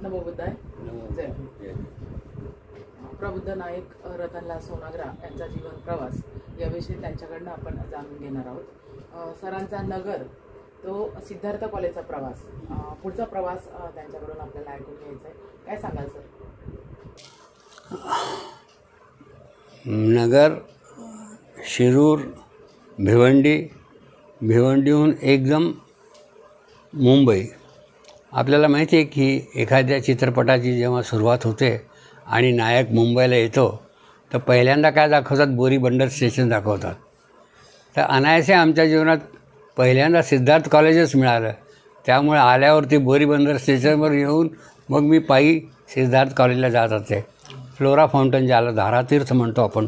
नमो बुद्धाय. जय. प्रबुद्ध नायक रतनलाल सोनाग्रा यांचा जीवन प्रवास याविषयी त्यांच्याकडनं आपण जाणून घेणार आहोत. सरांचा नगर तो सिद्धार्थ कॉलेजचा प्रवास, पुढचा प्रवास त्यांच्याकडून आपल्याला ऐकून घ्यायचा आहे. काय सांगाल सर? नगर, शिरूर, भिवंडी, भिवंडीहून एकदम मुंबई. आपल्याला माहिती आहे की एखाद्या चित्रपटाची जेव्हा सुरुवात होते आणि नायक मुंबईला येतो तर पहिल्यांदा काय दाखवतात, बोरीबंदर स्टेशन दाखवतात. तर अनायासे आमच्या जीवनात पहिल्यांदा सिद्धार्थ कॉलेजच मिळालं. त्यामुळे आल्यावरती बोरीबंदर स्टेशनवर येऊन मग मी पायी सिद्धार्थ कॉलेजला जात होते. फ्लोरा फाउंटन ज्याला धारातीर्थ म्हणतो आपण,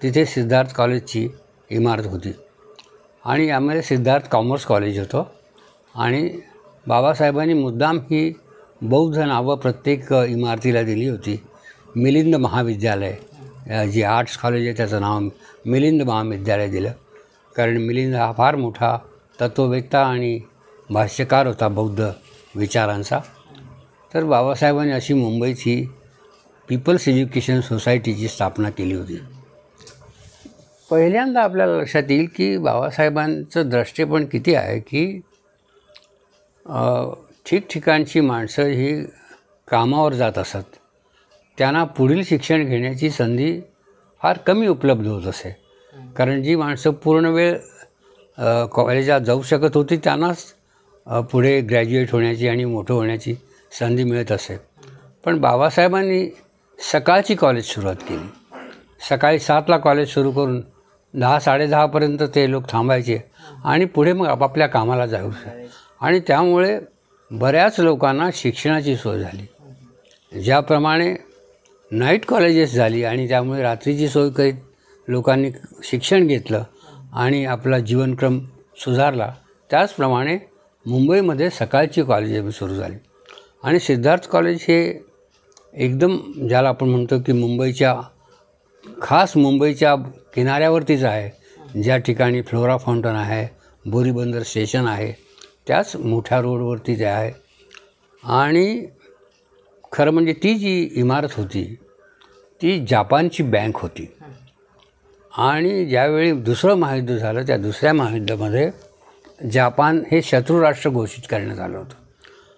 तिथे सिद्धार्थ कॉलेजची इमारत होती आणि यामध्ये सिद्धार्थ कॉमर्स कॉलेज होतं. आणि बाबासाहेबांनी मुद्दाम ही बौद्ध नावं प्रत्येक इमारतीला दिली होती. मिलिंद महाविद्यालय, जी आर्ट्स कॉलेज आहे त्याचं नाव मिलिंद महाविद्यालय दिलं, कारण मिलिंद हा फार मोठा तत्त्ववेत्ता आणि भाष्यकार होता बौद्ध विचारांचा. तर बाबासाहेबांनी अशी मुंबईची पीपल्स एज्युकेशन सोसायटीची स्थापना केली होती. पहिल्यांदा आपल्याला लक्षात येईल की बाबासाहेबांचं दृष्टिकोन किती आहे की ठिकठिकाणची माणसं ही कामावर जात असत. त्यांना पुढील शिक्षण घेण्याची संधी फार कमी उपलब्ध होत असे, कारण जी माणसं पूर्ण वेळ कॉलेजात जाऊ शकत होती त्यांनाच पुढे ग्रॅज्युएट होण्याची आणि मोठं होण्याची संधी मिळत असे. पण बाबासाहेबांनी सकाळची कॉलेज सुरुवात केली. सकाळी 7ला कॉलेज सुरू करून 10-10:30पर्यंत ते लोक थांबायचे आणि पुढे मग आपापल्या कामाला जायचे. आणि त्यामुळे बऱ्याच लोकांना शिक्षणाची सोय झाली. ज्याप्रमाणे नाईट कॉलेजेस झाली आणि त्यामुळे रात्रीची सोय करीत लोकांनी शिक्षण घेतलं आणि आपला जीवनक्रम सुधारला, त्याचप्रमाणे मुंबईमध्ये सकाळची कॉलेज सुरू झाली. आणि सिद्धार्थ कॉलेज हे एकदम ज्याला आपण म्हणतो की खास मुंबईच्या किनाऱ्यावरतीच आहे, ज्या ठिकाणी फ्लोरा फाउंटन आहे, बोरीबंदर स्टेशन आहे, त्याच मोठ्या रोडवरती ते आहे. आणि खरं म्हणजे ती जी इमारत होती ती जपानची बँक होती. आणि ज्यावेळी दुसरं महायुद्ध झालं त्या दुसऱ्या महायुद्धामध्ये जपान हे शत्रुराष्ट्र घोषित करण्यात आलं होतं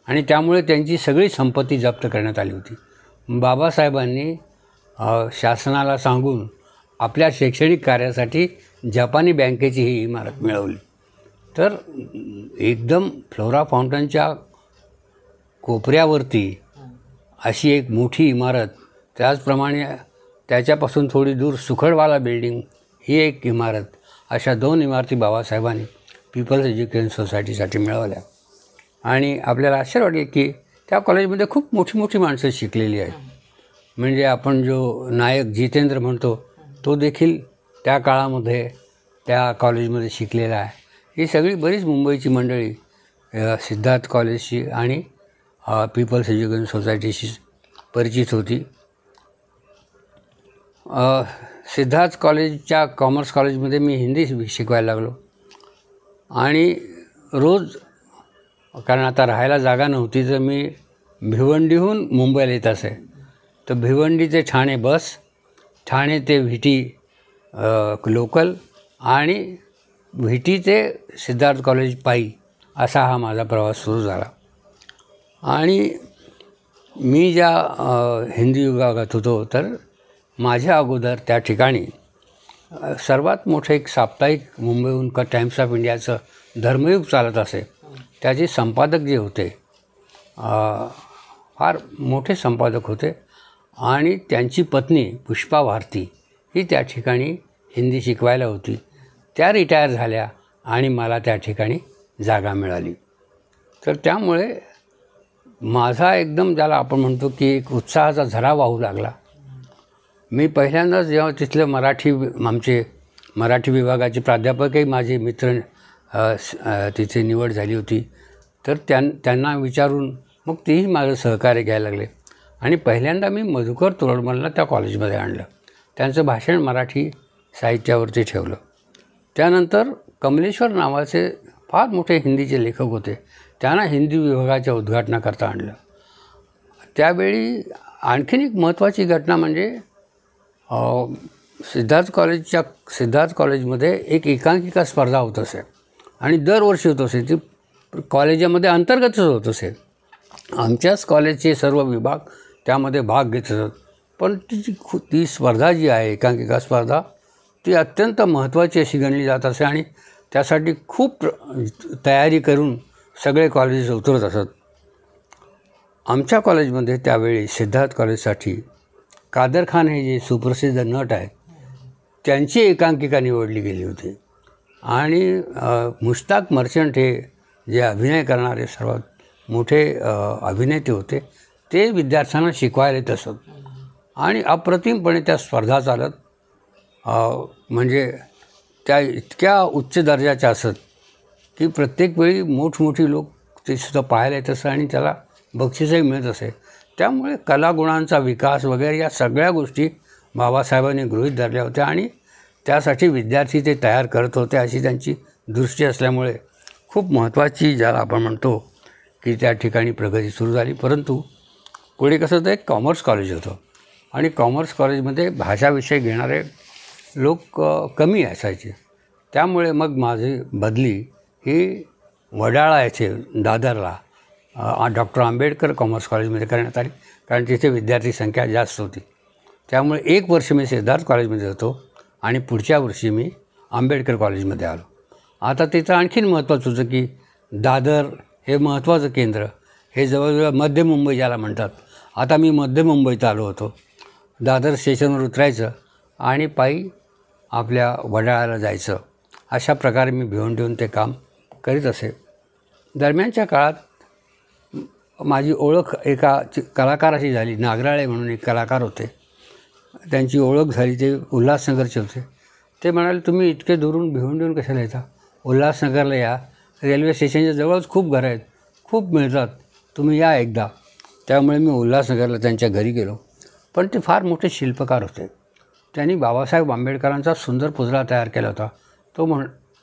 आणि त्यामुळे त्यांची सगळी संपत्ती जप्त करण्यात आली होती. बाबासाहेबांनी शासनाला सांगून आपल्या शैक्षणिक कार्यासाठी जपानी बँकेची ही इमारत मिळवली. तर एकदम फ्लोरा फाउंटनच्या कोपऱ्यावरती अशी एक मोठी इमारत, त्याचप्रमाणे त्याच्यापासून थोडी दूर सुखडवाला बिल्डिंग ही एक इमारत, अशा 2 इमारती बाबासाहेबांनी पीपल्स एज्युकेशन सोसायटीसाठी मिळवल्या. आणि आपल्याला आश्चर्य वाटेल की त्या कॉलेजमध्ये खूप मोठी माणसं शिकलेली आहेत. म्हणजे आपण जो नायक जितेंद्र म्हणतो तो देखील त्या काळामध्ये त्या कॉलेजमध्ये शिकलेला आहे. ही सगळी बरीच मुंबईची मंडळी सिद्धार्थ कॉलेजशी आणि पीपल्स एज्युकेशन सोसायटीशी परिचित होती. सिद्धार्थ कॉलेजच्या कॉमर्स कॉलेजमध्ये मी हिंदी शिकवायला लागलो आणि रोज, कारण आता राहायला जागा नव्हती, तर मी भिवंडीहून मुंबईला येत असे. तर भिवंडी ते ठाणे बस, ठाणे ते व्हीटी लोकल आणि व्हीटी ते सिद्धार्थ कॉलेज पायी, असा हा माझा प्रवास सुरू झाला. आणि मी ज्या हिंदी विभागात होतो तर माझ्या अगोदर त्या ठिकाणी सर्वात मोठं एक साप्ताहिक मुंबईहून टाइम्स ऑफ इंडियाचं धर्मयुग चालत असे. त्याचे संपादक जे होते फार मोठे संपादक होते आणि त्यांची पत्नी पुष्पा भारती ही त्या ठिकाणी हिंदी शिकवायला होती. त्या रिटायर झाल्या आणि मला त्या ठिकाणी जागा मिळाली. तर त्यामुळे माझा एकदम ज्याला आपण म्हणतो की एक उत्साहाचा झरा वाहू लागला. मी पहिल्यांदाच जेव्हा तिथले आमचे मराठी विभागाचे प्राध्यापकही माझे मित्र तिथे निवड झाली होती, तर त्यांना विचारून मग तेही माझं सहकार्य घ्यायला लागले. आणि पहिल्यांदा मी मधुकर तोरडमलला त्या कॉलेजमध्ये आणलं. त्यांचं भाषण मराठी साहित्यावरती ठेवलं. त्यानंतर कमलेश्वर नावाचे फार मोठे हिंदीचे लेखक होते, त्यांना हिंदी विभागाच्या उद्घाटनाकरता आणलं. त्यावेळी आणखीन एक महत्त्वाची घटना म्हणजे सिद्धार्थ कॉलेजमध्ये एक एकांकिका स्पर्धा होत असे आणि दरवर्षी होत असे. ती कॉलेजामध्ये अंतर्गतच होत असे. आमच्याच कॉलेजचे सर्व विभाग त्यामध्ये भाग घेत असत. पण ती स्पर्धा जी आहे एकांकिका स्पर्धा ती अत्यंत महत्त्वाची अशी गणली जात असे आणि त्यासाठी खूप तयारी करून सगळे कॉलेजेस उतरत असत. आमच्या कॉलेजमध्ये त्यावेळी सिद्धार्थ कॉलेजसाठी कादर खान हे जे सुप्रसिद्ध नट आहेत त्यांची एकांकिका निवडली गेली होती आणि मुश्ताक मर्चंट हे जे अभिनय करणारे सर्वात मोठे अभिनेते होते ते विद्यार्थ्यांना शिकवायला येत असत आणि अप्रतिमपणे त्या स्पर्धा चालत. म्हणजे त्या इतक्या उच्च दर्जाच्या असत की प्रत्येक वेळी मोठमोठी लोक ते सुद्धा पाहायला येत असत आणि त्याला बक्षीसही मिळत असे. त्यामुळे कलागुणांचा विकास वगैरे या सगळ्या गोष्टी बाबासाहेबांनी गृहीत धरल्या होत्या आणि त्यासाठी विद्यार्थी ते तयार करत होते अशी त्यांची दृष्टी असल्यामुळे खूप महत्त्वाची ज्याला आपण म्हणतो की त्या ठिकाणी प्रगती सुरू झाली. परंतु पुढे कसं होतं एक कॉमर्स कॉलेज होतं आणि कॉमर्स कॉलेजमध्ये भाषा विषय घेणारे लोक कमी असायचे. त्यामुळे मग माझी बदली ही वडाळा येथे दादरला डॉक्टर आंबेडकर कॉमर्स कॉलेजमध्ये करण्यात आली कारण तिथे विद्यार्थी संख्या जास्त होती. त्यामुळे एक वर्ष मी सिद्धार्थ कॉलेजमध्ये होतो आणि पुढच्या वर्षी मी आंबेडकर कॉलेजमध्ये आलो. आता तिथं आणखीन महत्त्वाचं होतं की दादर हे महत्त्वाचं केंद्र हे जवळजवळ मध्य मुंबई ज्याला म्हणतात. आता मी मध्य मुंबईत आलो होतो. दादर स्टेशनवर उतरायचं आणि पायी आपल्या वडाळ्याला जायचं. अशा प्रकारे मी भिवंडीहून ते काम करीत असे. दरम्यानच्या काळात माझी ओळख एका कलाकाराशी झाली. नागराळे म्हणून एक कलाकार होते. त्यांची ओळख झाली. ते उल्हासनगरचे होते. ते म्हणाले तुम्ही इतके दुरून भिवंडीहून कशाला येता, उल्हासनगरला या, रेल्वे स्टेशनच्या जवळच खूप घरं आहेत, खूप मिळतात, तुम्ही या एकदा. त्यामुळे मी उल्हासनगरला त्यांच्या घरी गेलो. पण ते फार मोठे शिल्पकार होते. त्यांनी बाबासाहेब आंबेडकरांचा सुंदर पुतळा तयार केला होता. तर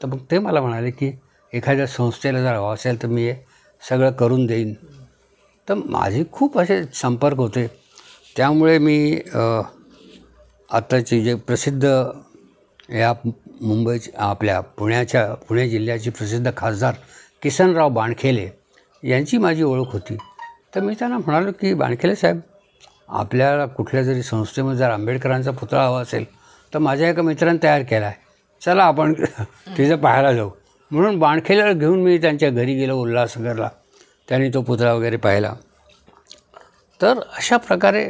मग ते मला म्हणाले की एखाद्या संस्थेला जर हवं असेल तर मी हे सगळं करून देईन. तर माझे खूप असे संपर्क होते. त्यामुळे मी आत्ताचे जे प्रसिद्ध या आपल्या पुणे जिल्ह्याचे प्रसिद्ध खासदार किसनराव बाणखेले यांची माझी ओळख होती. तर मी त्यांना म्हणालो की बाणखेले साहेब, आपल्याला कुठल्या जरी संस्थेमध्ये जर आंबेडकरांचा पुतळा हवा असेल तर माझ्या एका मित्राने तयार केला आहे, चला आपण तिथं पाहायला जाऊ. म्हणून बाणखेल्याला घेऊन मी त्यांच्या घरी गेलो उल्हासनगरला. त्यांनी तो पुतळा वगैरे पाहिला. तर अशा प्रकारे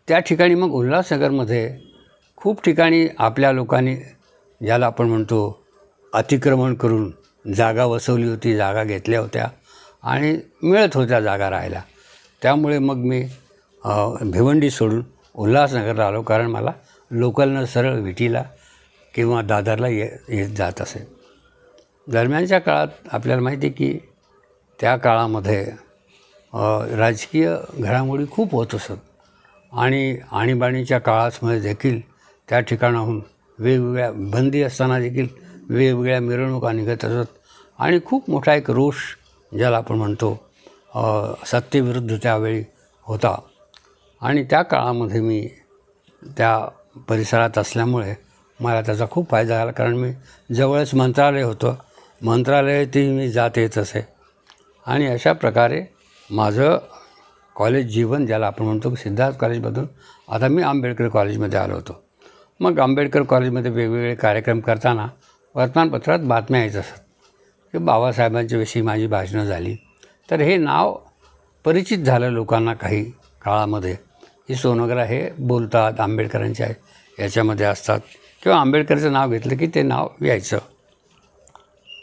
त्या ठिकाणी मग उल्हासनगरमध्ये खूप ठिकाणी आपल्या लोकांनी ज्याला आपण म्हणतो अतिक्रमण करून जागा वसवली होती, जागा घेतल्या होत्या आणि मिळत होत्या जागा राहायला. त्यामुळे मग मी भिवंडी सोडून उल्हासनगरला आलो कारण मला लोकलनं सरळ विटीला किंवा दादरला येत जात असे. दरम्यानच्या काळात आपल्याला माहिती आहे की त्या काळामध्ये राजकीय घडामोडी खूप होत असत आणि आणीबाणीच्या काळामध्ये देखील त्या ठिकाणाहून वेगवेगळ्या बंदी असताना देखील वेगवेगळ्या मिरवणुका निघत असत आणि खूप मोठा एक रोष ज्याला आपण म्हणतो सत्तेविरुद्ध त्यावेळी होता. आणि त्या काळामध्ये मी त्या परिसरात असल्यामुळे मला त्याचा खूप फायदा झाला कारण मी जवळच मंत्रालय होतं. मंत्रालयातही मी जात येत असे आणि अशा प्रकारे माझं कॉलेज जीवन ज्याला आपण म्हणतो सिद्धार्थ कॉलेजमधून आता मी आंबेडकर कॉलेजमध्ये आलो होतो. मग आंबेडकर कॉलेजमध्ये वेगवेगळे कार्यक्रम करताना वर्तमानपत्रात बातम्या येत असत की बाबासाहेबांच्या विषयी माझी भाषणं झाली. तर हे नाव परिचित झालं लोकांना काही काळामध्ये की सोनोग्रा हे बोलतात आंबेडकरांच्या याच्यामध्ये असतात किंवा आंबेडकरचं नाव घेतलं की ते नाव यायचं.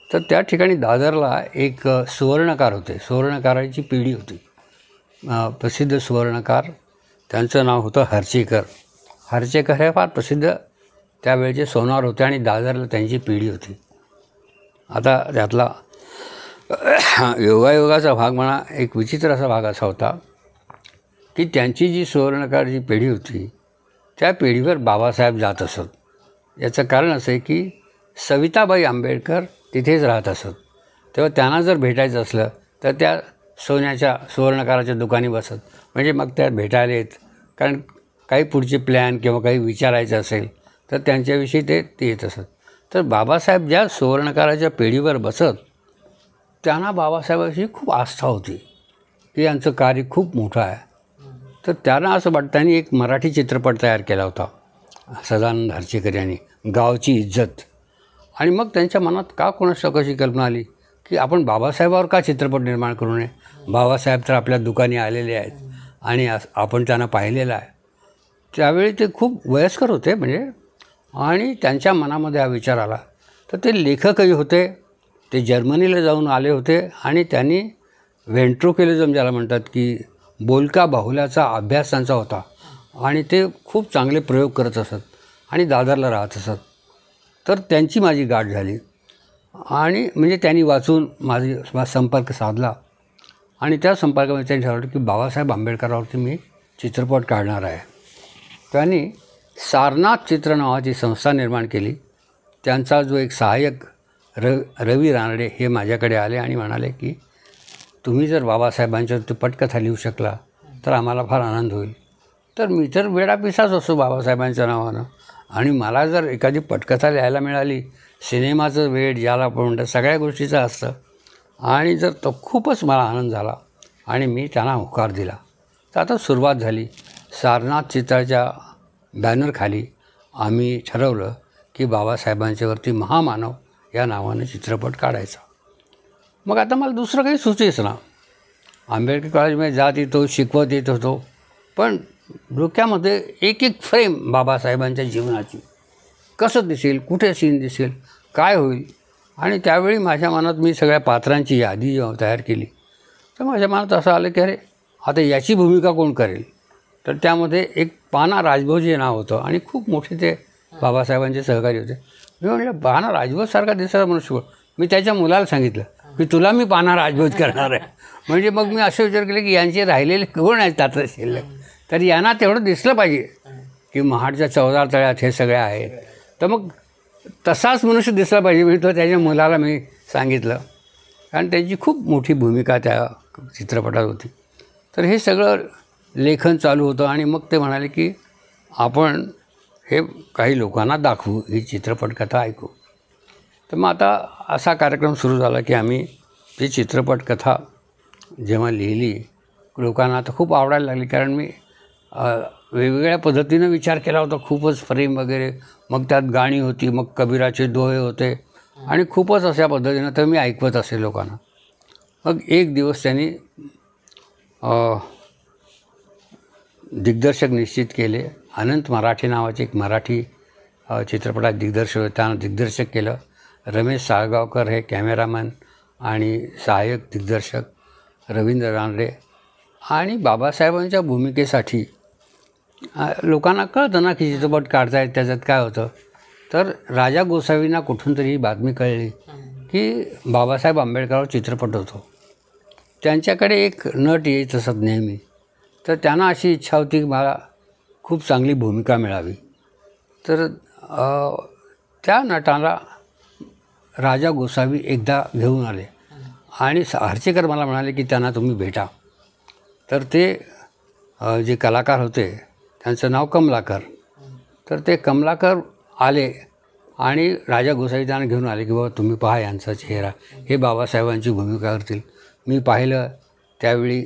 तर त्या ठिकाणी दादरला एक सुवर्णकार होते. सुवर्णकाराची पिढी होती. प्रसिद्ध सुवर्णकार त्यांचं नाव होतं हर्चेकर. हर्चेकर हे फार प्रसिद्ध त्यावेळेचे सोनार होते आणि दादरला त्यांची पिढी होती. आता त्यातला योगायोगाचा भाग म्हणा एक विचित्र असा भाग असा होता की त्यांची जी सुवर्णकार जी पिढी होती त्या पिढीवर बाबासाहेब जात असत. याचं कारण असं आहे की सविताबाई आंबेडकर तिथेच राहत असत. तेव्हा त्यांना जर भेटायचं असलं तर त्या सोन्याच्या सुवर्णकाराच्या दुकानी बसत. म्हणजे मग त्या भेटायला येत, कारण काही पुढचे प्लॅन किंवा काही विचारायचं असेल तर त्यांच्याविषयी ते येत असत. तर बाबासाहेब ज्या सुवर्णकाराच्या पेढीवर बसत, त्यांना बाबासाहेबांशी खूप आस्था होती की यांचं कार्य खूप मोठं आहे. तर त्यांना असं वाटतं, त्यांनी एक मराठी चित्रपट तयार केला होता सदानंद हर्चेकर यांनी, गावची इज्जत. आणि मग त्यांच्या मनात का कोणाची कशी कल्पना आली की आपण बाबासाहेबावर का चित्रपट निर्माण करू नये. बाबासाहेब तर आपल्या दुकानी आलेले आहेत आणि आपण त्यांना पाहिलेलं आहे. त्यावेळी ते खूप वयस्कर होते म्हणजे, आणि त्यांच्या मनामध्ये हा विचार आला. तर ते लेखकही होते, ते जर्मनीला जाऊन आले होते आणि त्यांनी व्हेंट्रोक्युलिझम ज्याला म्हणतात की बोलका बाहुल्याचा अभ्यास त्यांचा होता आणि ते खूप चांगले प्रयोग करत असत आणि दादरला राहत असत. तर त्यांची माझी गाठ झाली आणि म्हणजे त्यांनी वाचून माझा संपर्क साधला आणि त्या संपर्कामध्ये त्यांनी ठरवलं की बाबासाहेब आंबेडकरांवरती मी चित्रपट काढणार आहे. त्यांनी सारनाथ चित्र नावाची संस्था निर्माण केली. त्यांचा जो एक सहाय्यक रवी रानडे हे माझ्याकडे आले आणि म्हणाले की तुम्ही जर बाबासाहेबांच्यावरती पटकथा लिहू शकला तर आम्हाला फार आनंद होईल. तर मी तर वेडापिसाच असतो बाबासाहेबांच्या नावानं, आणि मला जर एखादी पटकथा लिहायला मिळाली, सिनेमाचं वेळ ज्याला आपण म्हणतात सगळ्या गोष्टीचं असतं, आणि जर तो खूपच मला आनंद झाला आणि मी त्यांना होकार दिला. तर आता सुरुवात झाली. सारनाथ चित्राच्या बॅनरखाली आम्ही ठरवलं की बाबासाहेबांच्यावरती महामानव या नावानं चित्रपट काढायचा. मग आता मला दुसरं काही सुचेच ना. आंबेडकर कॉलेजमध्ये जात येतो, शिकवत येत होतो, पण डोक्यामध्ये एक एक फ्रेम बाबासाहेबांच्या जीवनाची कसं दिसेल, कुठे सीन दिसेल, काय होईल. आणि त्यावेळी माझ्या मनात मी सगळ्या पात्रांची यादी जेव्हा तयार केली तर माझ्या मनात असं आलं की अरे आता याची भूमिका कोण करेल. तर त्यामध्ये एक पाना राजभोज हे नाव होतं आणि खूप मोठे ते बाबासाहेबांचे सहकारी होते. मी म्हटलं पाना राजभोजसारखा दिसणारा मनुष्य. मी त्याच्या मुलाला सांगितलं की तुला मी पाना राजभोज करणार आहे. म्हणजे मग मी असे विचार केले की यांचे राहिलेले कोण आहेत आता शिल्लक, तर यांना तेवढं दिसलं पाहिजे की महाडच्या 14 तळ्यात हे सगळे आहेत. तर मग तसाच मनुष्य दिसला पाहिजे. मी तो त्याच्या मुलाला मी सांगितलं, कारण त्यांची खूप मोठी भूमिका त्या चित्रपटात होती. तर हे सगळं लेखन चालू होतं आणि मग ते म्हणाले की आपण हे काही लोकांना दाखवू, ही चित्रपट कथा ऐकू. तर मग आता असा कार्यक्रम सुरू झाला की आम्ही ती चित्रपट कथा जेव्हा लिहिली, लोकांना आता खूप आवडायला लागली, कारण मी वेगवेगळ्या पद्धतीनं विचार केला होता, खूपच फ्रेम वगैरे. मग त्यात गाणी होती, मग कबीराचे दोहे होते आणि खूपच अशा पद्धतीनं तर मी ऐकवत असे लोकांना. मग एक दिवस त्यांनी दिग्दर्शक निश्चित केले. अनंत मराठे नावाचे एक मराठी चित्रपटात दिग्दर्शक होते, त्यानं दिग्दर्शक केलं. रमेश साळगावकर हे कॅमेरामॅन आणि सहाय्यक दिग्दर्शक रवींद्र रानडे. आणि बाबासाहेबांच्या भूमिकेसाठी लोकांना कळतं ना की चित्रपट काढतायत, त्याच्यात काय होतं. तर राजा गोसावींना कुठून तरी ही बातमी कळली की बाबासाहेब आंबेडकरांवर चित्रपट होतो. त्यांच्याकडे एक नट येत असत नेहमी. तर त्यांना अशी इच्छा होती की मला खूप चांगली भूमिका मिळावी. तर त्या नटाला राजा गोसावी एकदा घेऊन आले आणि हर्चेकर मला म्हणाले की त्यांना तुम्ही भेटा. तर ते जे कलाकार होते त्यांचं नाव कमलाकर. तर ते कमलाकर आले आणि राजा गोसावी त्यांना घेऊन आले की बाबा तुम्ही पहा यांचा चेहरा, हे बाबासाहेबांची भूमिका करतील. मी पाहिलं त्यावेळी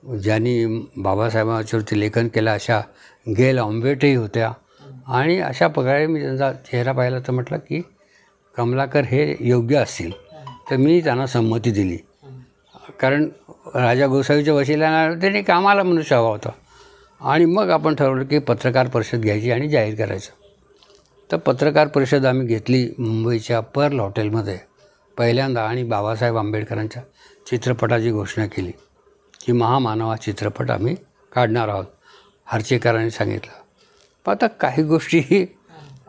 ज्यांनी बाबासाहेबांच्यावरती लेखन केलं अशा गेल ऑम्बेटही होत्या. आणि अशा प्रकारे मी त्यांचा चेहरा पाहिला तर म्हटलं की कमलाकर हे योग्य असतील. तर मी त्यांना संमती दिली, कारण राजा गोसावीच्या वशिल्यानं त्यांनी कामाला मनुष्य हवा होता. आणि मग आपण ठरवलं की पत्रकार परिषद घ्यायची आणि जाहीर करायचं. तर पत्रकार परिषद आम्ही घेतली मुंबईच्या पर्ल हॉटेलमध्ये पहिल्यांदा, आणि बाबासाहेब आंबेडकरांच्या चित्रपटाची घोषणा केली की महामानव हा चित्रपट आम्ही काढणार आहोत. हर्चेकरांनी सांगितलं. पण आता काही गोष्टी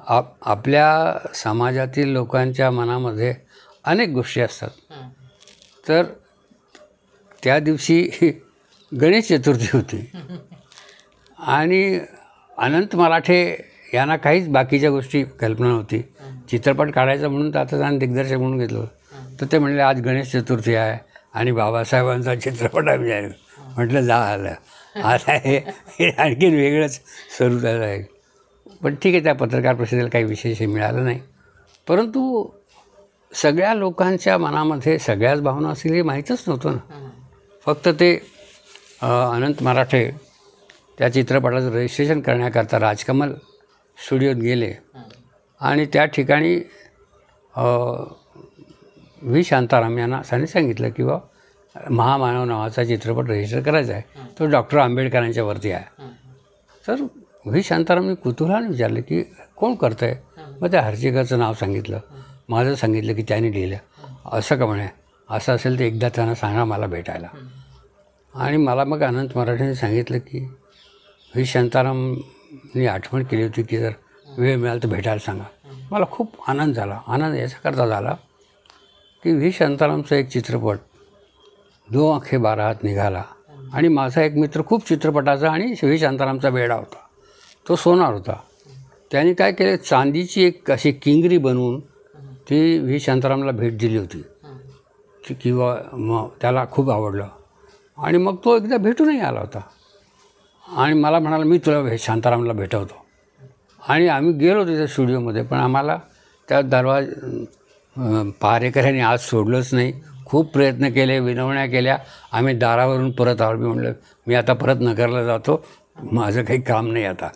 आपल्या समाजातील लोकांच्या मनामध्ये अनेक गोष्टी असतात. तर त्या दिवशी गणेश चतुर्थी होती आणि अनंत मराठे यांना काहीच बाकीच्या गोष्टी कल्पना नव्हती. चित्रपट काढायचा म्हणून तर आता त्यांनी दिग्दर्शक म्हणून घेतलं. तर ते म्हणले आज गणेश चतुर्थी आहे आणि बाबासाहेबांचा चित्रपट आम्ही जाहीर म्हटलं जा आलं आता हे आणखीन वेगळंच स्वरूपाचं आहे. पण ठीक आहे, त्या पत्रकार परिषदेला काही विशेष मिळालं नाही. परंतु सगळ्या लोकांच्या मनामध्ये सगळ्याच भावना असतील हे माहीतच नव्हतं ना. फक्त ते अनंत मराठे त्या चित्रपटाचं रजिस्ट्रेशन करण्याकरता राजकमल स्टुडिओत गेले आणि त्या ठिकाणी व्ही शांताराम यांना सांगितलं की बा महामानव नावाचा चित्रपट रजिस्टर करायचा आहे, तो डॉक्टर आंबेडकरांच्या वरती आहे. तर व्ही शांतारामने कुतूहलाने विचारलं की कोण करतं आहे. मग त्या हर्षिकाचं नाव सांगितलं, माझं सांगितलं की त्याने लिहिलं. असं का म्हणे, असं असेल तर एकदा त्यांना सांगा मला भेटायला. आणि मला मग अनंत मराठेने सांगितलं की व्ही शांतारामनी आठवण केली होती की जर वेळ मिळाला तर भेटायला सांगा. मला खूप आनंद झाला. आनंद याच्याकरता झाला की व्ही शांतारामचा एक चित्रपट दो आंखे बारा हात निघाला आणि माझा एक मित्र खूप चित्रपटाचा आणि व्ही शांतारामचा वेडा होता, तो सोनार होता. त्याने काय केलं, चांदीची एक अशी किंगरी बनवून ती व्ही शांतारामला भेट दिली होती ती, किंवा मग त्याला खूप आवडलं आणि मग तो एकदा भेटूनही आला होता आणि मला म्हणाला मी तुला शांतारामला भेटवतो. आणि आम्ही गेलो तिथे स्टुडिओमध्ये, पण आम्हाला त्या पहारेकऱ्यांनी आज सोडलंच नाही. खूप प्रयत्न केले, विनवण्या केल्या. आम्ही दारावरून परत आलो. मी म्हटलं मी आता परत नगरला जातो, माझं काही काम नाही आता.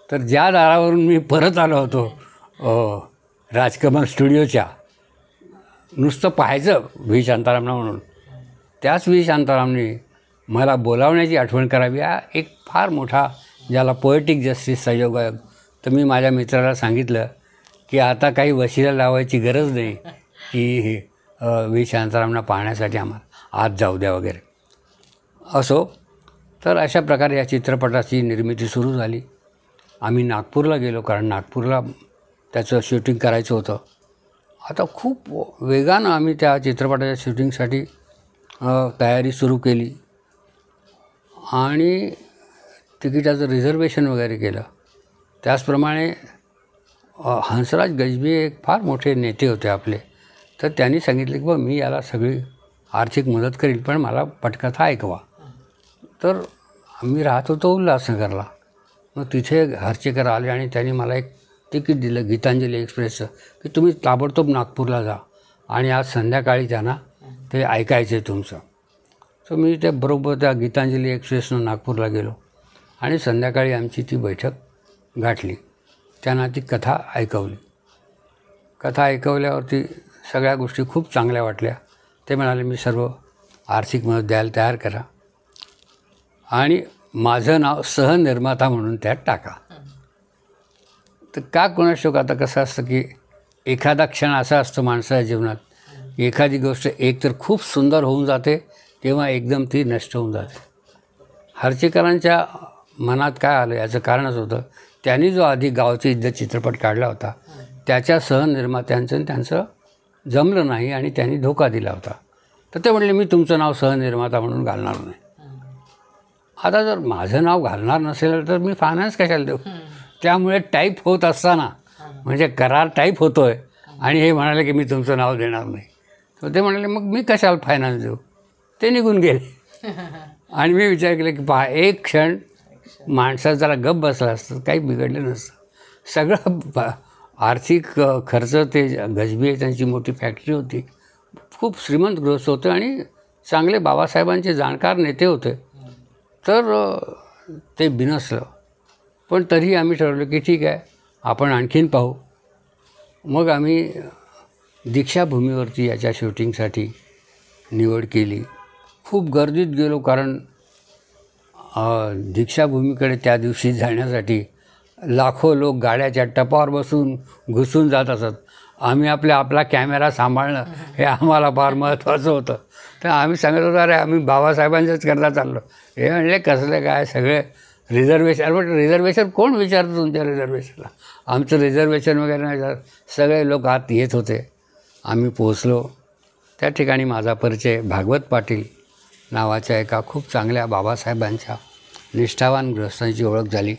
तर ज्या दारावरून मी परत आलो होतो राजकमल स्टुडिओच्या, नुसतं पाहायचं व्ही शांतारामला म्हणून, त्याच व्ही शांतारामने मला बोलावण्याची आठवण करावी. हा एक फार मोठा ज्याला पोएटिक जस्टिसचा योगायोग. तर मी माझ्या मित्राला सांगितलं की आता काही वशिला लावायची गरज नाही की व्ही शांतारामना पाहण्यासाठी आम्हाला आज जाऊ द्या वगैरे. असो, तर अशा प्रकारे या चित्रपटाची निर्मिती सुरू झाली. आम्ही नागपूरला गेलो, कारण नागपूरला त्याचं शूटिंग करायचं होतं. आता खूप वेगानं आम्ही त्या चित्रपटाच्या शूटिंगसाठी तयारी सुरू केली आणि तिकिटाचं रिझर्वेशन वगैरे केलं. त्याचप्रमाणे हंसराज गजबी एक फार मोठे नेते होते आपले, तर त्यांनी सांगितलं की बा मी याला सगळी आर्थिक मदत करीन, पण मला पटकथा ऐकवा. तर आम्ही राहत होतो उल्हासनगरला. मग तिथे हर्षिकर आले आणि त्यांनी मला एक तिकीट दिलं गीतांजली एक्सप्रेसचं की तुम्ही ताबडतोब नागपूरला जा आणि आज संध्याकाळी त्यांना ते ऐकायचं आहे तुमचं. तर मी त्या बरोबर त्या गीतांजली एक्सप्रेसनं नागपूरला गेलो आणि संध्याकाळी आमची ती बैठक गाठली. त्यांना ती कथा ऐकवली. कथा ऐकवल्यावरती सगळ्या गोष्टी खूप चांगल्या वाटल्या. ते म्हणाले मी सर्व आर्थिक मदत द्यायला तयार करा आणि माझं नाव सहनिर्माता म्हणून त्यात टाका. तर का कोणास ठाऊक, आता कसं असतं की एखादा क्षण असा असतो माणसाच्या जीवनात, एखादी गोष्ट एकतर खूप सुंदर होऊन जाते किंवा एकदम ती नष्ट होऊन जाते. हर्षिकरांच्या मनात काय आलं याचं कारणच होतं, त्यांनी जो आधी गावची इज्जत चित्रपट काढला होता त्याच्या सहनिर्मात्यांचं त्यांचं जमलं नाही आणि त्यांनी धोका दिला होता. तर ते म्हणले मी तुमचं नाव सहनिर्माता म्हणून घालणार नाही. आता जर माझं नाव घालणार नसेल तर मी फायनान्स कशाला देऊ. त्यामुळे टाईप होत असताना, म्हणजे करार टाईप होतो आहे आणि हे म्हणाले की मी तुमचं नाव देणार नाही. तर ते म्हणाले मग मी कशाला फायनान्स देऊ. ते निघून गेले आणि मी विचार केला की पहा, एक क्षण माणसाचं जरा गप्प बसला असतं काही बिघडलं नसतं. सगळं आर्थिक खर्च, ते गजबी त्यांची मोठी फॅक्टरी होती, खूप श्रीमंत गृहस्थ होते आणि चांगले बाबासाहेबांचे जाणकार नेते होते. तर ते बिनसलं. पण तरीही आम्ही ठरवलं की ठीक आहे आपण आणखीन पाहू. मग आम्ही दीक्षाभूमीवरती याच्या शूटिंगसाठी निवड केली. खूप गर्दीत गेलो, कारण दीक्षाभूमीकडे त्या दिवशी जाण्यासाठी लाखो लोक गाड्याच्या टपावर बसून घुसून जात असत. आम्ही आपला कॅमेरा सांभाळणं हे आम्हाला फार महत्त्वाचं होतं. तर आम्ही सांगत होतो अरे आम्ही बाबासाहेबांच्याच करता चाललो. हे म्हणले कसलं काय सगळे रिझर्वेशन. बट रिझर्वेशन कोण विचारतं तुमच्या रिझर्वेशनला. आमचं रिझर्वेशन वगैरे नाही. सगळे लोक आत येत होते. आम्ही पोचलो. त्या ठिकाणी माझा परिचय भागवत पाटील नावाच्या एका खूप चांगल्या बाबासाहेबांच्या निष्ठावान गृहस्थांची ओळख झाली.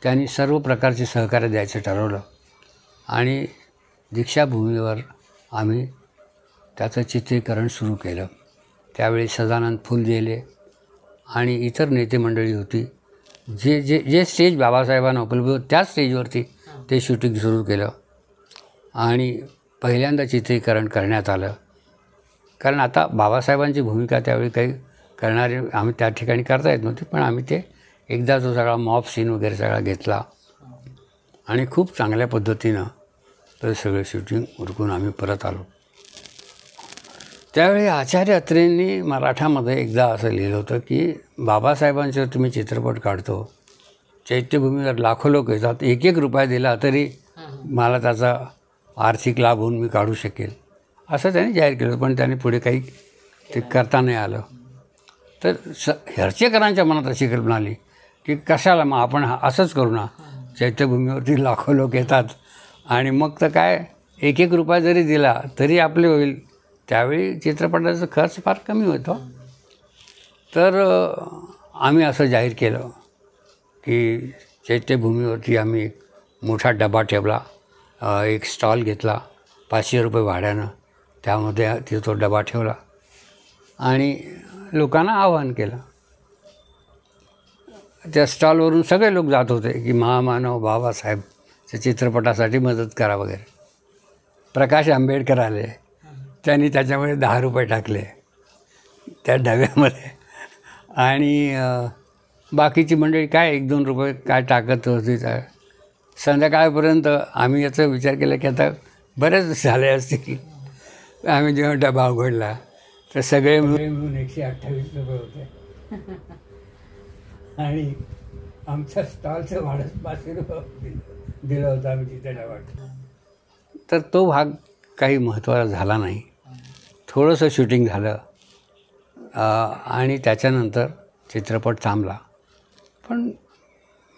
त्यांनी सर्व प्रकारचे सहकार्य द्यायचं ठरवलं आणि दीक्षाभूमीवर आम्ही त्याचं चित्रीकरण सुरू केलं. त्यावेळी सदानंद फुलझेले आणि इतर नेते मंडळी होती. जे जे जे स्टेज बाबासाहेबांना उपलब्ध होतं त्याच स्टेजवरती ते शूटिंग सुरू केलं आणि पहिल्यांदा चित्रीकरण करण्यात आलं. कारण आता बाबासाहेबांची भूमिका त्यावेळी काही करणारे आम्ही त्या ठिकाणी करता येत नव्हती, पण आम्ही ते एकदा जो सगळा मॉब सीन वगैरे सगळा घेतला आणि खूप चांगल्या पद्धतीनं तर सगळं शूटिंग उरकून आम्ही परत आलो. त्यावेळी आचार्य अत्रेंनी मराठामध्ये एकदा असं लिहिलं होतं की बाबासाहेबांच्यावर तुम्ही चित्रपट काढतो, चैत्यभूमीवर लाखो लोक येतात, एक एक रुपया दिला तरी मला त्याचा आर्थिक लाभ होऊन मी काढू शकेल, असं त्यांनी जाहीर केलं. पण त्यांनी पुढे काही ते करता नाही आलं. तर हर्चेकरांच्या मनात अशी कल्पना आली की कशाला मग आपण असंच करू ना, चैत्यभूमीवरती लाखो लोक येतात आणि मग तर काय एक एक रुपया जरी दिला तरी आपले होईल. त्यावेळी चित्रपटाचा खर्च फार कमी होतो. तर आम्ही असं जाहीर केलं की चैत्यभूमीवरती आम्ही एक मोठा डबा ठेवला, एक स्टॉल घेतला 500 रुपये भाड्यानं, त्यामध्ये तो डबा ठेवला आणि लोकांना आवाहन केलं. त्या स्टॉलवरून सगळे लोक जात होते की महामानव बाबासाहेबच्या चित्रपटासाठी मदत करा वगैरे. प्रकाश आंबेडकर आले, त्यांनी त्याच्यामध्ये 10 रुपये टाकले त्या डब्यामध्ये आणि बाकीची मंडळी काय 1-2 रुपये काय टाकत होती. संध्याकाळपर्यंत आम्ही याचा विचार केला की आता बरेच झाले असतील. आम्ही जेव्हा डबा उघडला तर सगळे मिळून 128 रुपये होते आणि आमच्या स्टॉलचं भाडं 500 रुपये दिलं होतं आम्ही तिथे डबाट. तर तो भाग काही महत्त्वाचा झाला नाही. थोडंसं शूटिंग झालं आणि त्याच्यानंतर चित्रपट थांबला. पण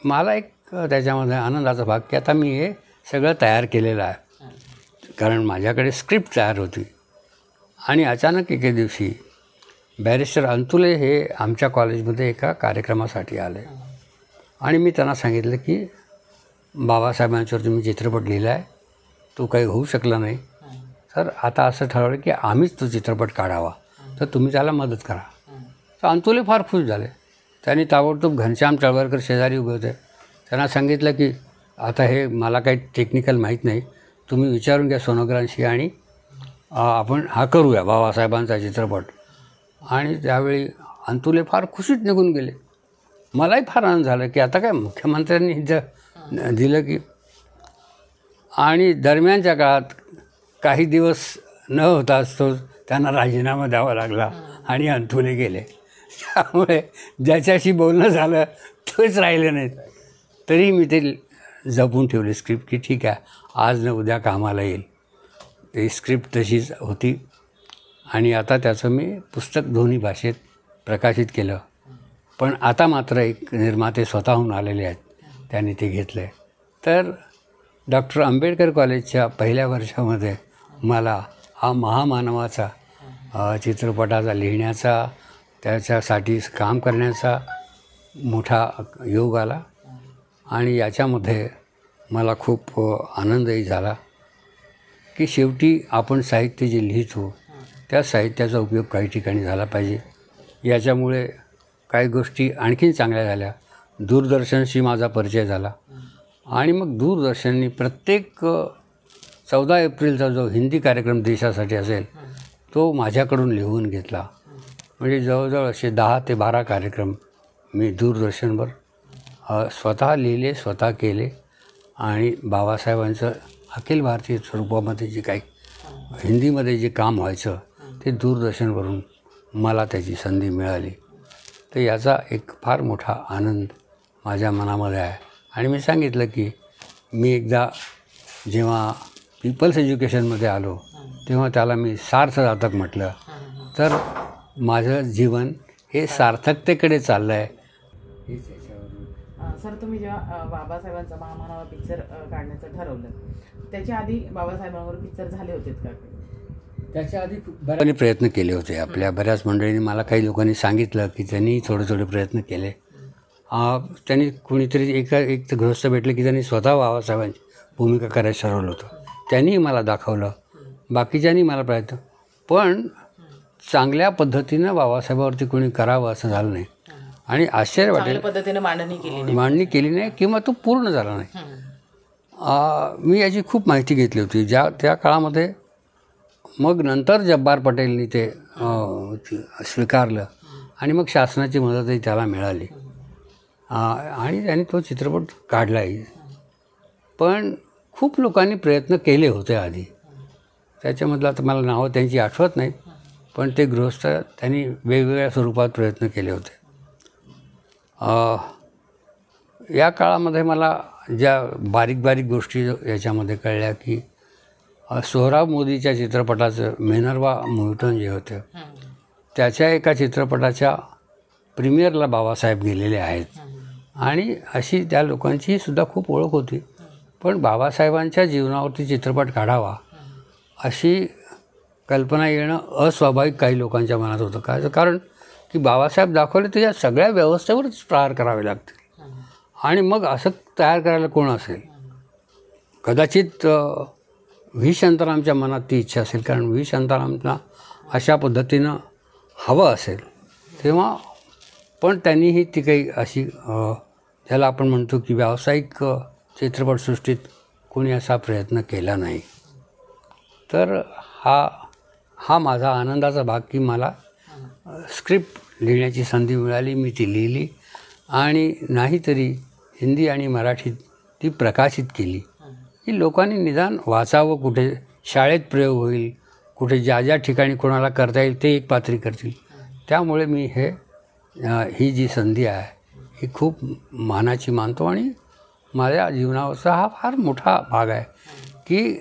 मला एक त्याच्यामध्ये आनंदाचा भाग की आता मी हे सगळं तयार केलेलं आहे, कारण माझ्याकडे स्क्रिप्ट तयार होती. आणि अचानक एके दिवशी बॅरिस्टर अंतुले हे आमच्या कॉलेजमध्ये एका कार्यक्रमासाठी आले आणि मी त्यांना सांगितलं की बाबासाहेबांच्यावर तुम्ही चित्रपट लिहिला आहे, तो काही होऊ शकला नाही, तर आता असं ठरवलं की आम्हीच तो चित्रपट काढावा, तर तुम्ही त्याला मदत करा. तर अंतुले फार खुश झाले. त्यांनी ताबडतोब घनश्याम तळवलकर शेजारी उभे होते, त्यांना सांगितलं की आता हे मला काही टेक्निकल माहीत नाही, तुम्ही विचारून घ्या सोनोग्रांशी आणि आपण हा करूया बाबासाहेबांचा चित्रपट. आणि त्यावेळी अंतुले फार खुशीत निघून गेले. मलाही फार आनंद झाला की आता काय मुख्यमंत्र्यांनी दिलं की. आणि दरम्यानच्या काळात काही दिवस न होताच तो त्यांना राजीनामा द्यावा लागला आणि अंतुले गेले. त्यामुळे ज्याच्याशी बोलणं झालं तोच राहिले नाहीत. तरी मी ते जपून ठेवले स्क्रिप्ट की ठीक आहे, आज न उद्या कामाला येईल. ती स्क्रिप्ट तशीच होती आणि आता त्याचं मी पुस्तक दोन्ही भाषेत प्रकाशित केलं. पण आता मात्र एक निर्माते स्वतःहून आलेले आहेत, त्यांनी ते घेतलं आहे. तर डॉक्टर आंबेडकर कॉलेजच्या पहिल्या वर्षामध्ये मला हा महामानवाचा चित्रपटाचा लिहिण्याचा, त्याच्यासाठी काम करण्याचा मोठा योग आला. आणि याच्यामध्ये मला खूप आनंदही झाला की शेवटी आपण साहित्य जे लिहितो त्या साहित्याचा उपयोग काही ठिकाणी झाला पाहिजे. याच्यामुळे काही गोष्टी आणखीन चांगल्या झाल्या. दूरदर्शनशी माझा परिचय झाला आणि मग दूरदर्शननी प्रत्येक 14 एप्रिलचा जो हिंदी कार्यक्रम देशासाठी असेल तो माझ्याकडून लिहून घेतला. म्हणजे जवळजवळ असे 10 ते 12 कार्यक्रम मी दूरदर्शनवर स्वतः लिहिले, स्वतः केले. आणि बाबासाहेबांचं अखिल भारतीय स्वरूपामध्ये जे काही हिंदीमध्ये जे काम व्हायचं ते दूरदर्शनवरून मला त्याची संधी मिळाली. तर याचा एक फार मोठा आनंद माझ्या मनामध्ये आहे. आणि मी सांगितलं की मी एकदा जेव्हा पीपल्स एज्युकेशनमध्ये आलो तेव्हा त्याला मी सार्थजातक म्हटलं. तर माझं जीवन हे सार्थकतेकडे चाललं आहे. हेच याच्यावरून. सर, तुम्ही जेव्हा बाबासाहेबांचा महामानव पिक्चर काढण्याचं ठरवलं त्याच्या आधी बाबासाहेबांवर पिक्चर झाले होते का? त्याच्या आधी बऱ्याच प्रयत्न केले होते. आपल्या बऱ्याच मंडळींनी, मला काही लोकांनी सांगितलं की त्यांनी थोडे प्रयत्न केले. त्यांनी कोणीतरी एक गृहस्थ भेटले की त्यांनी स्वतः बाबासाहेबांची भूमिका करायला ठरवलं होतं. त्यांनी मला दाखवलं, बाकीच्यांनी मला प्रयत्न. पण चांगल्या पद्धतीनं बाबासाहेबावरती कोणी करावं असं झालं नाही. आणि आश्चर्य वाटेल, चांगल्या पद्धतीने मांडणी केली नाही किंवा तो पूर्ण झाला नाही. मी याची खूप माहिती घेतली होती त्या काळामध्ये. मग नंतर जब्बार पटेलनी ते स्वीकारलं आणि मग शासनाची मदतही त्याला मिळाली आणि त्यांनी तो चित्रपट काढलाही. पण खूप लोकांनी प्रयत्न केले होते आधी. त्याच्यामधलं आता मला नावं त्यांची आठवत नाहीत, पण ते गृहस्थ त्यांनी वेगवेगळ्या स्वरूपात प्रयत्न केले होते. या काळामध्ये मला ज्या बारीक बारीक गोष्टी याच्यामध्ये कळल्या की सोहराब मोदीच्या चित्रपटाचं मिनर्वा मूव्हीटन जे होतं त्याच्या एका चित्रपटाच्या प्रीमियरला बाबासाहेब गेलेले आहेत आणि अशी त्या लोकांची सुद्धा खूप ओळख होती. पण बाबासाहेबांच्या जीवनावरती चित्रपट काढावा अशी कल्पना येणं अस्वाभाविक काही लोकांच्या मनात होतं. कारण की बाबासाहेब दाखवले तर या सगळ्या व्यवस्थेवरच प्रहार करावे लागतील आणि मग असं तयार करायला कोण असेल. कदाचित व्ही शांतारामच्या मनात ती इच्छा असेल, कारण व्ही शांतारामला अशा पद्धतीनं हवं असेल तेव्हा. पण त्यांनीही ती काही अशी ज्याला आपण म्हणतो की व्यावसायिक चित्रपटसृष्टीत कोणी असा प्रयत्न केला नाही. तर हा माझा आनंदाचा भाग की मला स्क्रिप्ट लिहिण्याची संधी मिळाली. मी ती लिहिली आणि नाहीतरी हिंदी आणि मराठीत ती प्रकाशित केली की लोकांनी निदान वाचावं. कुठे शाळेत प्रयोग होईल, कुठे ज्या ज्या ठिकाणी कोणाला करता येईल ते एक पात्री करतील. त्यामुळे मी ही जी संधी आहे ही खूप मानाची मानतो आणि माझ्या जीवनाचा हा फार मोठा भाग आहे की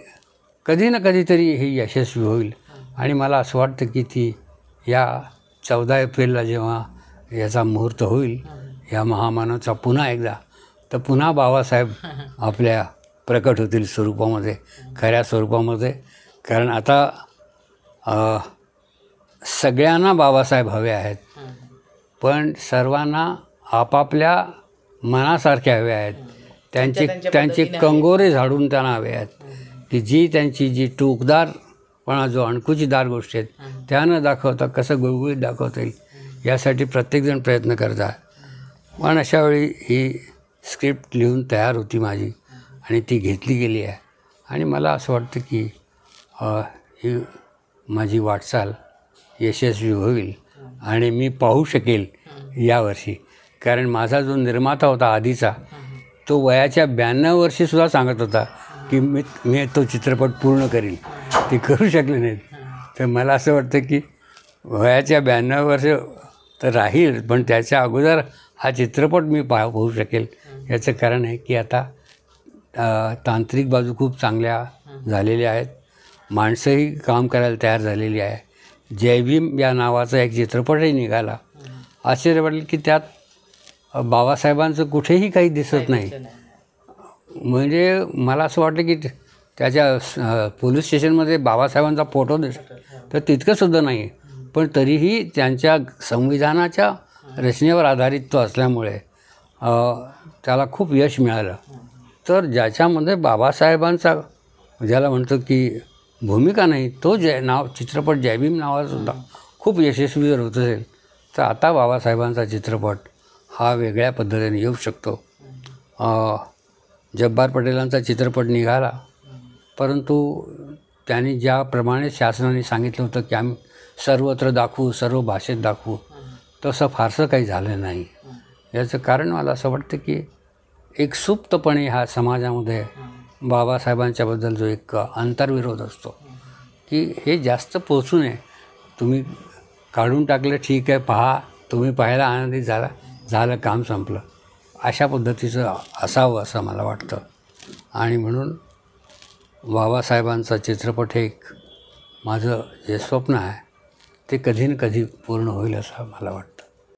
कधी ना कधीतरी ही यशस्वी होईल. आणि मला असं वाटतं की ती या 14 एप्रिलला जेव्हा याचा मुहूर्त होईल या महामानवाचा पुन्हा एकदा, तर पुन्हा बाबासाहेब आपल्या प्रकट होतील स्वरूपामध्ये, खऱ्या स्वरूपामध्ये. कारण आता सगळ्यांना बाबासाहेब हवे आहेत, पण सर्वांना आपापल्या मनासारखे हवे आहेत. त्यांचे कंगोरे झाडून त्यांना हवे आहेत की त्यांची जी टूकदारपणा, जो अणकुचीदार गोष्टी आहेत त्या न दाखवता कसं गुळगुळीत दाखवता येईल यासाठी प्रत्येकजण प्रयत्न करत आहे. पण अशावेळी ही स्क्रिप्ट लिहून तयार होती माझी आणि ती घेतली गेली आहे आणि मला असं वाटतं की ही माझी वाटचाल यशस्वी होईल आणि मी पाहू शकेल यावर्षी. कारण माझा जो निर्माता होता आधीचा, तो वयाच्या 92 वर्षीसुद्धा सांगत होता की मी तो चित्रपट पूर्ण करील. ते करू शकले नाहीत. तर मला असं वाटतं की वयाच्या 92 वर्ष तर राहील, पण त्याच्या अगोदर हा चित्रपट मी पाहू शकेल. याचं कारण आहे की आता तांत्रिक बाजू खूप चांगल्या झालेल्या आहेत, माणसंही काम करायला तयार झालेली आहे. जय भीम या नावाचा एक चित्रपटही निघाला. आश्चर्य वाटलं की त्यात बाबासाहेबांचं कुठेही काही दिसत नाही. म्हणजे मला असं वाटलं की त्याच्या पोलीस स्टेशनमध्ये बाबासाहेबांचा फोटो दिसतो तर तितकंसुद्धा नाही. पण तरीही त्यांच्या संविधानाच्या रचनेवर आधारित तो असल्यामुळे त्याला खूप यश मिळालं. तर ज्याच्यामध्ये बाबासाहेबांचा ज्याला म्हणतो की भूमिका नाही, तो चित्रपट जय भीम नावाचासुद्धा खूप यशस्वी जर होत असेल तर आता बाबासाहेबांचा चित्रपट हा वेगळ्या पद्धतीने येऊ शकतो. जब्बार पटेलांचा चित्रपट निघाला, परंतु त्यांनी ज्याप्रमाणे शासनाने सांगितलं होतं की आम्ही सर्वत्र दाखवू, सर्व भाषेत दाखवू, तसं फारसं काही झालं नाही. याचं कारण मला असं वाटतं की एक सुप्तपणे ह्या समाजामध्ये बाबासाहेबांच्याबद्दल जो एक अंतर्विरोध असतो की हे जास्त पोचू नये. तुम्ही काढून टाकलं ठीक आहे, पहा, तुम्ही पाहायला आनंदित झालं, काम संपलं, अशा पद्धतीचं असावं असं मला वाटतं. आणि म्हणून बाबासाहेबांचा चित्रपट हे एक माझं जे स्वप्न आहे ते कधी ना कधी पूर्ण होईल असं मला वाटतं.